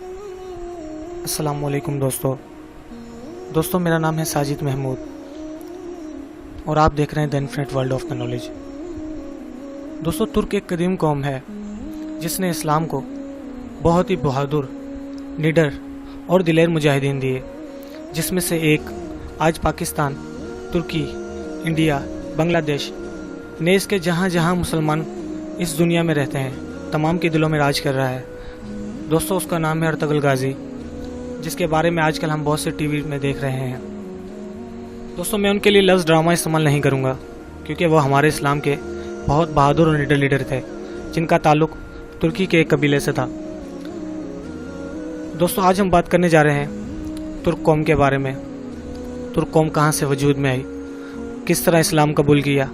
السلام علیکم دوستوں میرا نام ہے ساجد محمود اور آپ دیکھ رہے ہیں the infinite world of the knowledge. دوستوں ترک ایک قدیم قوم ہے جس نے اسلام کو بہت ہی بہادر، نڈر اور دلیر مجاہدین دیے، جس میں سے ایک آج پاکستان، ترکی، انڈیا، بنگلہ دیش نیز کے جہاں جہاں مسلمان اس دنیا میں رہتے ہیں تمام کے دلوں میں راج کر رہا ہے۔ دوستوں اس کا نام ہے ارطغرل غازی، جس کے بارے میں آج کل ہم بہت سے ٹی وی میں دیکھ رہے ہیں۔ دوستوں میں ان کے لیے لفظ ڈرامہ استعمال نہیں کروں گا، کیونکہ وہ ہمارے اسلام کے بہت بہادر اور نڈر لیڈر تھے جن کا تعلق ترکی کے ایک قبیلے سے تھا۔ دوستوں آج ہم بات کرنے جا رہے ہیں ترک قوم کے بارے میں۔ ترک قوم کہاں سے وجود میں آئی، کس طرح اسلام قبول کیا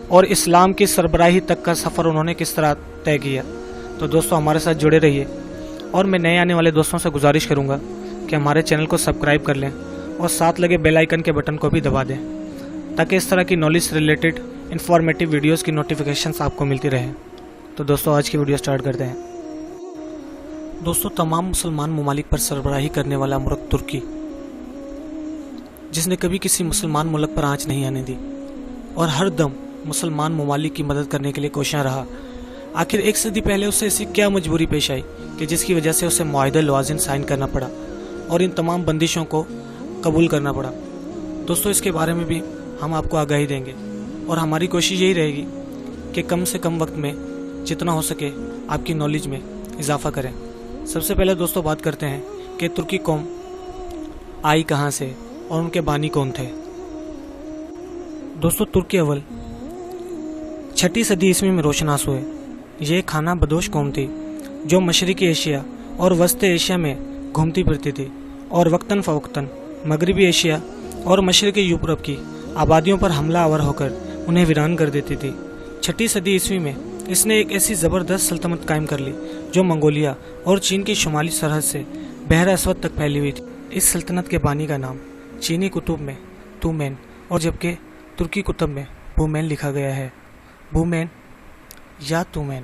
اور اسلام کی سربراہی تک کا سفر انہوں نے کس طرح طے کیا۔ تو دوستوں ہمارے ساتھ جڑے رہیے، اور میں نئے آنے والے دوستوں سے گزارش کروں گا کہ ہمارے چینل کو سبسکرائب کر لیں اور ساتھ لگے بیل آئیکن کے بٹن کو بھی دبا دیں، تاکہ اس طرح کی نالج سے ریلیٹڈ انفارمیٹیو ویڈیوز کی نوٹیفیکیشنز آپ کو ملتی رہیں۔ تو دوستوں آج کی ویڈیو سٹارٹ کرتے ہیں۔ دوستوں تمام مسلمان ممالک پر سربراہی کرنے والا ملک ترکی، جس نے کبھی کسی مسلمان ملک پر آنچ نہیں آنے دی اور ہر دم مسلمان ممالک کی مدد کرنے کے لیے کوشاں رہا۔ آخر ایک صدی پہلے اسے ایسی کیا مجبوری پیش آئی کہ جس کی وجہ سے اسے معاہدہ لوازم سائن کرنا پڑا اور ان تمام بندشوں کو قبول کرنا پڑا۔ دوستوں اس کے بارے میں بھی ہم آپ کو آگاہی دیں گے، اور ہماری کوشش یہی رہے گی کہ کم سے کم وقت میں جتنا ہو سکے آپ کی نالج میں اضافہ کریں۔ سب سے پہلے دوستوں بات کرتے ہیں کہ ترکی قوم آئی کہاں سے اور ان کے بانی کون تھے۔ دوستوں ترکی اول 6 صدی عیسوی میں روشناس ہوئے۔ یہ خانہ بدوش قوم تھی جو مشرقی ایشیا اور وسط ایشیا میں گھومتی پھرتی تھی اور وقتاً فوقتاً مغربی ایشیا اور مشرقی یورپ کی آبادیوں پر حملہ آور ہو کر انہیں ویران کر دیتی تھی۔ 6 صدی عیسوی میں اس نے ایک ایسی زبردست سلطنت قائم کر لی جو منگولیا اور چین کی شمالی سرحد سے بحر اسود تک پھیلی ہوئی تھی۔ اس سلطنت کے بانی کا نام چینی کتب میں تومین اور جبکہ ترکی کتب میں بومین لکھا گیا ہے۔ بومین یا تومین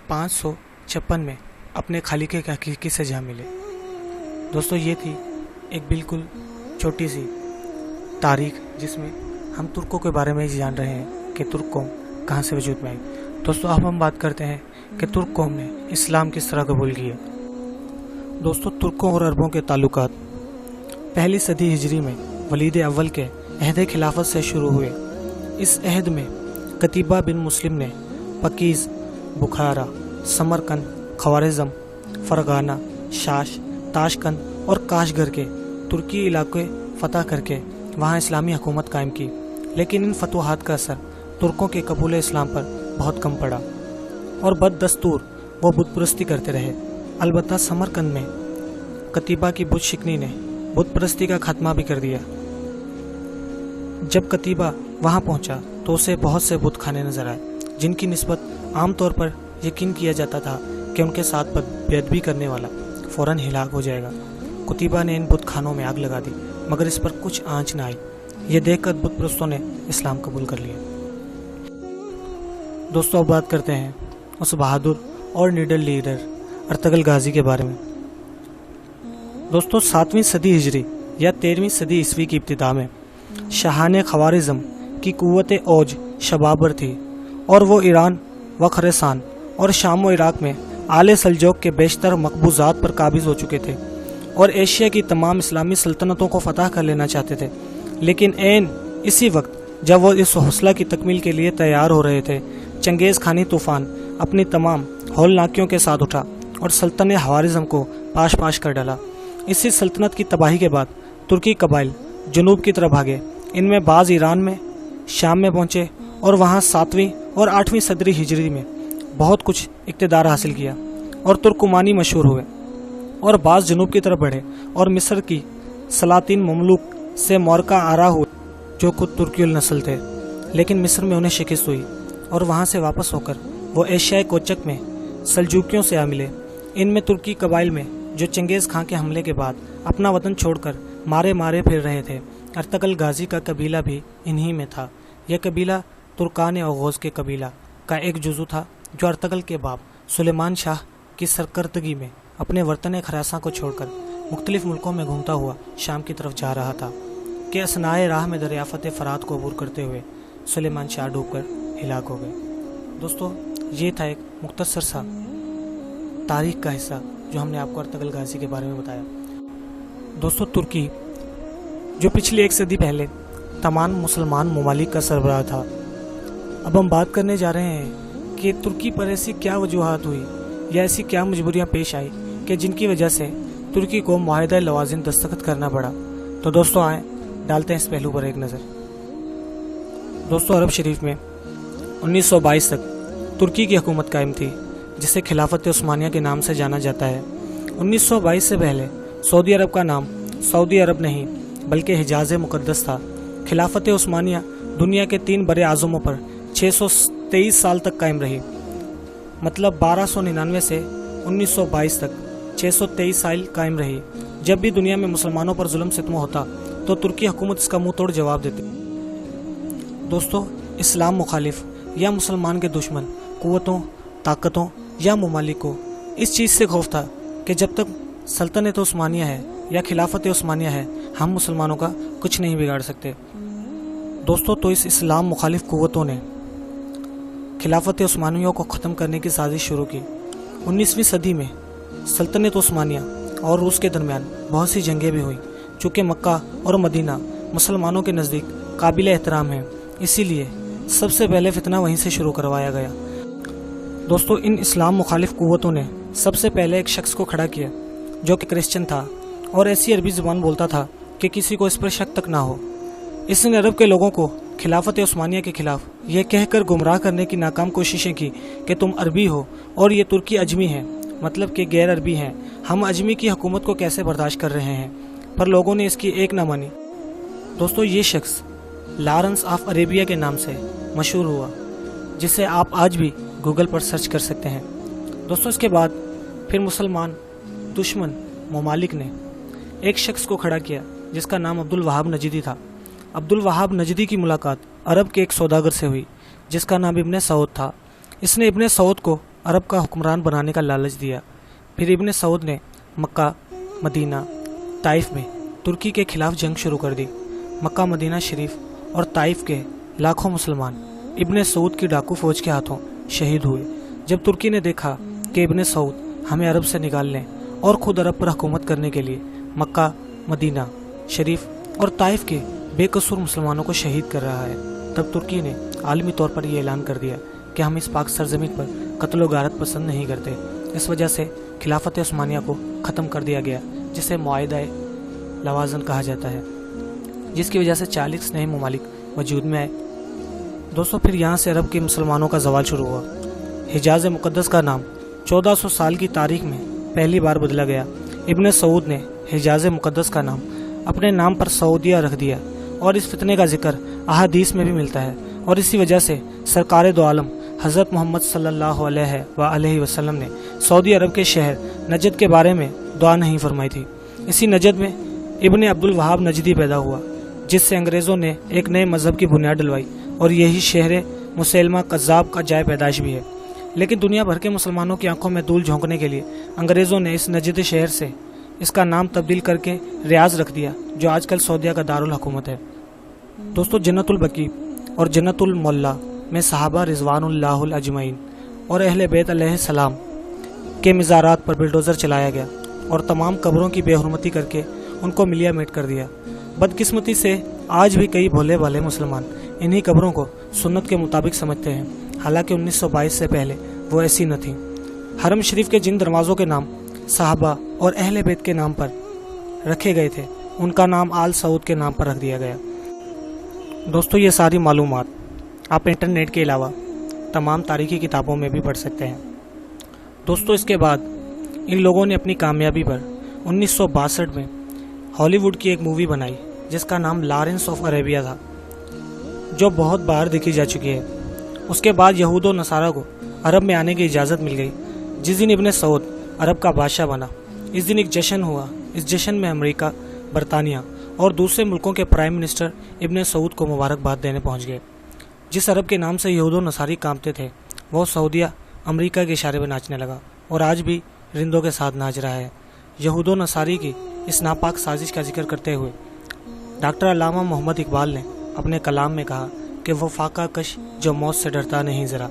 556 میں اپنے خالق کے حقیقی سے جا ملے۔ دوستوں یہ تھی ایک بالکل چھوٹی سی تاریخ جس میں ہم ترکوں کے بارے میں جان رہے ہیں کہ ترک قوم کہاں سے وجود میں آئی۔ دوستوں اب ہم بات کرتے ہیں کہ ترک قوم نے اسلام کس طرح قبول کیا۔ دوستوں ترکوں اور عربوں کے تعلقات 1 صدی ہجری میں ولید اول کے عہد خلافت سے شروع ہوئے۔ اس عہد میں قتیبہ بن مسلم نے پکیز، بخارا، سمرقند، خوارزم، فرغانہ، شاش، تاشقند اور کاشغر کے ترکی علاقے فتح کر کے وہاں اسلامی حکومت قائم کی، لیکن ان فتوحات کا اثر ترکوں کے قبول اسلام پر بہت کم پڑا اور بد دستور وہ بت پرستی کرتے رہے۔ البتہ سمرقند میں قتیبہ کی بت شکنی نے بت پرستی کا خاتمہ بھی کر دیا۔ جب قتیبہ وہاں پہنچا تو اسے بہت سے بت خانے نظر آئے جن کی نسبت عام طور پر یقین کیا جاتا تھا کہ ان کے ساتھ بے ادبی کرنے والا فوراً ہلاک ہو جائے گا۔ قتیبہ نے ان بت خانوں میں آگ لگا دی، مگر اس پر کچھ آنچ نہ آئی۔ یہ دیکھ کر بت پرستوں نے اسلام قبول کر لیا۔ دوستوں اب بات کرتے ہیں اس بہادر اور نڈر لیڈر ارطغرل غازی کے بارے میں۔ دوستوں 7ویں صدی ہجری یا 13ویں صدی عیسوی کی ابتدا میں شاہان خوارزم کی قوت اوج شباب پر تھی، اور وہ ایران و خراسان اور شام و عراق میں آل سلجوق کے بیشتر مقبوضات پر قابض ہو چکے تھے اور ایشیا کی تمام اسلامی سلطنتوں کو فتح کر لینا چاہتے تھے۔ لیکن عین اسی وقت جب وہ اس حوصلہ کی تکمیل کے لیے تیار ہو رہے تھے، چنگیز خانی طوفان اپنی تمام ہولناکیوں کے ساتھ اٹھا اور سلطنت خوارزم کو پاش پاش کر ڈالا۔ اسی سلطنت کی تباہی کے بعد ترکی قبائل جنوب کی طرف بھاگے۔ ان میں بعض ایران میں، شام میں پہنچے اور وہاں 7ویں اور 8ویں صدی ہجری میں بہت کچھ اقتدار حاصل کیا اور ترکمانی مشہور ہوئے، اور بعض جنوب کی طرف بڑھے اور مصر کی سلاطین مملوک سے مورکہ آرا ہوئے جو خود ترکی النسل تھے، لیکن مصر میں انہیں شکست ہوئی اور وہاں سے واپس ہو کر وہ ایشیائے کوچک میں سلجوکیوں سے آ ملے۔ ان میں ترکی قبائل میں جو چنگیز خان کے حملے کے بعد اپنا وطن چھوڑ کر مارے پھر رہے تھے، ارطغرل غازی کا قبیلہ بھی انہی میں تھا۔ یہ قبیلہ ترکان اوغوز کے قبیلہ کا ایک جزو تھا جو ارطغرل کے باپ سلیمان شاہ کی سرکردگی میں اپنے وطن خراساں کو چھوڑ کر مختلف ملکوں میں گھومتا ہوا شام کی طرف جا رہا تھا کہ اثنائے راہ میں دریافت فرات کو عبور کرتے ہوئے سلیمان شاہ ڈوب کر ہلاک ہو گئے۔ دوستو، یہ تھا ایک مختصر سا تاریخ کا حصہ جو ہم نے آپ کو ارطغرل غازی کے بارے میں بتایا۔ دوستو، ترکی جو پچھلی 1 صدی پہلے تمام مسلمان ممالک کا سربراہ تھا، اب ہم بات کرنے جا رہے ہیں کہ ترکی پر ایسی کیا وجوہات ہوئی یا ایسی کیا مجبوریاں پیش آئی کہ جن کی وجہ سے ترکی کو معاہدہ لوازم دستخط کرنا پڑا۔ تو دوستو آئیں ڈالتے ہیں اس پہلو پر ایک نظر۔ دوستو، عرب شریف میں 1922 تک ترکی کی حکومت قائم تھی، جسے خلافت عثمانیہ کے نام سے جانا جاتا ہے۔ 1922 سے پہلے سعودی عرب کا نام سعودی عرب نہیں بلکہ حجاز مقدس تھا۔ خلافت عثمانیہ دنیا کے 3 بڑے اعظموں پر 623 سال تک قائم رہی، مطلب 1299 سے 1922 تک 623 سال قائم رہی۔ جب بھی دنیا میں مسلمانوں پر ظلم ستم ہوتا تو ترکی حکومت اس کا منہ توڑ جواب دیتی۔ دوستو، اسلام مخالف یا مسلمان کے دشمن قوتوں، طاقتوں یا ممالک کو اس چیز سے خوف تھا کہ جب تک سلطنت عثمانیہ ہے یا خلافت عثمانیہ ہے، ہم مسلمانوں کا کچھ نہیں بگاڑ سکتے۔ دوستو، تو اس اسلام مخالف قوتوں نے خلافت عثمانیہ کو ختم کرنے کی سازش شروع کی۔ 19ویں صدی میں سلطنت عثمانیہ اور روس کے درمیان بہت سی جنگیں بھی ہوئیں۔ چونکہ مکہ اور مدینہ مسلمانوں کے نزدیک قابل احترام ہیں، اسی لیے سب سے پہلے فتنہ وہیں سے شروع کروایا گیا۔ دوستو، ان اسلام مخالف قوتوں نے سب سے پہلے ایک شخص کو کھڑا کیا جو کہ کرسچن تھا اور ایسی عربی زبان بولتا تھا کہ کسی کو اس پر شک تک نہ ہو۔ اس نے عرب کے لوگوں کو خلافت عثمانیہ کے خلاف یہ کہہ کر گمراہ کرنے کی ناکام کوششیں کی کہ تم عربی ہو اور یہ ترکی اجمی ہیں، مطلب کہ غیر عربی ہیں، ہم اجمی کی حکومت کو کیسے برداشت کر رہے ہیں، پر لوگوں نے اس کی ایک نہ مانی۔ دوستو، یہ شخص لارنس آف عربیہ کے نام سے مشہور ہوا، جسے آپ آج بھی گوگل پر سرچ کر سکتے ہیں۔ دوستو، اس کے بعد پھر مسلمان دشمن ممالک نے ایک شخص کو کھڑا کیا جس کا نام عبد الوہاب نجدی تھا۔ عبد الوہاب نجدی کی ملاقات عرب کے ایک سوداگر سے ہوئی جس کا نام ابن سعود تھا۔ اس نے ابن سعود کو عرب کا حکمران بنانے کا لالچ دیا۔ پھر ابن سعود نے مکہ، مدینہ، طائف میں ترکی کے خلاف جنگ شروع کر دی۔ مکہ، مدینہ شریف اور طائف کے لاکھوں مسلمان ابن سعود کی ڈاکو فوج کے ہاتھوں شہید ہوئے۔ جب ترکی نے دیکھا کہ ابن سعود ہمیں عرب سے نکالنے اور خود عرب پر حکومت کرنے کے لیے مکہ، مدینہ شریف اور طائف کے بے قصور مسلمانوں کو شہید کر رہا ہے، تب ترکی نے عالمی طور پر یہ اعلان کر دیا کہ ہم اس پاک سرزمین پر قتل و غارت پسند نہیں کرتے۔ اس وجہ سے خلافت عثمانیہ کو ختم کر دیا گیا، جسے معاہدہ لوازم کہا جاتا ہے، جس کی وجہ سے 40 نئے ممالک وجود میں آئے۔ دوستو، پھر یہاں سے عرب کے مسلمانوں کا زوال شروع ہوا۔ حجاز مقدس کا نام 1400 سال کی تاریخ میں پہلی بار بدلا گیا۔ ابن سعود نے حجاز مقدس کا نام اپنے نام پر سعودیہ رکھ دیا، اور اس فتنے کا ذکر احادیث میں بھی ملتا ہے، اور اسی وجہ سے سرکار دو عالم حضرت محمد صلی اللہ علیہ وآلہ وسلم نے سعودی عرب کے شہر نجد کے بارے میں دعا نہیں فرمائی تھی۔ اسی نجد میں ابن عبد الوہاب نجدی پیدا ہوا، جس سے انگریزوں نے ایک نئے مذہب کی بنیاد ڈلوائی، اور یہی شہر مسیلمہ کذاب کا جائے پیدائش بھی ہے۔ لیکن دنیا بھر کے مسلمانوں کی آنکھوں میں دھول جھونکنے کے لیے انگریزوں نے اس نجد شہر سے اس کا نام تبدیل کر کے ریاض رکھ دیا، جو آج کل سعودیہ کا دارالحکومت ہے۔ دوستو، جنت البقیع اور جنت الملا میں صحابہ رضوان اللہ اجمعین اور اہل بیت علیہ السلام کے مزارات پر بلڈوزر چلایا گیا اور تمام قبروں کی بے حرمتی کر کے ان کو ملیا میٹ کر دیا۔ بدقسمتی سے آج بھی کئی بھولے بھالے مسلمان انہی قبروں کو سنت کے مطابق سمجھتے ہیں، حالانکہ 1922 سے پہلے وہ ایسی نہ تھیں۔ حرم شریف کے جن دروازوں کے نام صحابہ اور اہل بیت کے نام پر رکھے گئے تھے، ان کا نام آل سعود کے نام پر رکھ دیا گیا۔ دوستو، یہ ساری معلومات آپ انٹرنیٹ کے علاوہ تمام تاریخی کتابوں میں بھی پڑھ سکتے ہیں۔ دوستو، اس کے بعد ان لوگوں نے اپنی کامیابی پر 1962 میں ہالی ووڈ کی ایک مووی بنائی جس کا نام لارنس آف عربیہ تھا، جو بہت بار دیکھی جا چکی ہے۔ اس کے بعد یہود و نصارہ کو عرب میں آنے کی اجازت مل گئی۔ جس دن ابن سعود عرب کا بادشاہ بنا، اس دن ایک جشن ہوا۔ اس جشن میں امریکہ، برطانیہ اور دوسرے ملکوں کے پرائم منسٹر ابن سعود کو مبارکباد دینے پہنچ گئے۔ جس عرب کے نام سے یہود و نصاری کانپتے تھے، وہ سعودیہ امریکہ کے اشارے پہ ناچنے لگا، اور آج بھی رندوں کے ساتھ ناچ رہا ہے۔ یہود و نصاری کی اس ناپاک سازش کا ذکر کرتے ہوئے ڈاکٹر علامہ محمد اقبال نے اپنے کلام میں کہا کہ وہ فاقہ کش جو موت سے ڈرتا نہیں ذرا،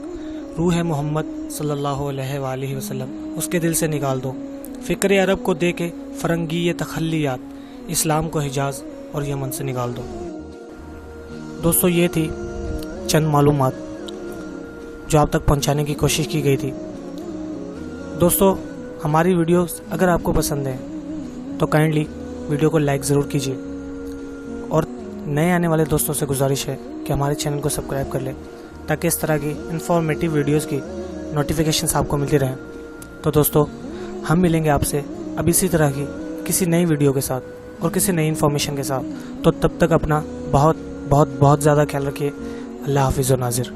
روح محمد صلی اللہ علیہ وآلہ وسلم اس کے دل سے نکال دو، فکر عرب کو دے کے فرنگی یہ تخلیات، اسلام کو حجاز اور یمن سے نکال دو۔ دوستو، یہ تھی چند معلومات جو آپ تک پہنچانے کی کوشش کی گئی تھی۔ دوستو، ہماری ویڈیوز اگر آپ کو پسند ہیں تو کائنڈلی ویڈیو کو لائک ضرور کیجیے، اور نئے آنے والے دوستوں سے گزارش ہے کہ ہمارے چینل کو سبسکرائب کر لیں تاکہ اس طرح کی انفارمیٹیو ویڈیوز کی نوٹیفیکیشنز آپ کو ملتی رہیں۔ تو دوستو، ہم ملیں گے آپ سے اب اسی طرح کی کسی نئی ویڈیو کے ساتھ اور کسی نئی انفارمیشن کے ساتھ۔ تو تب تک اپنا بہت بہت بہت زیادہ خیال رکھیے۔ اللہ حافظ و ناظر۔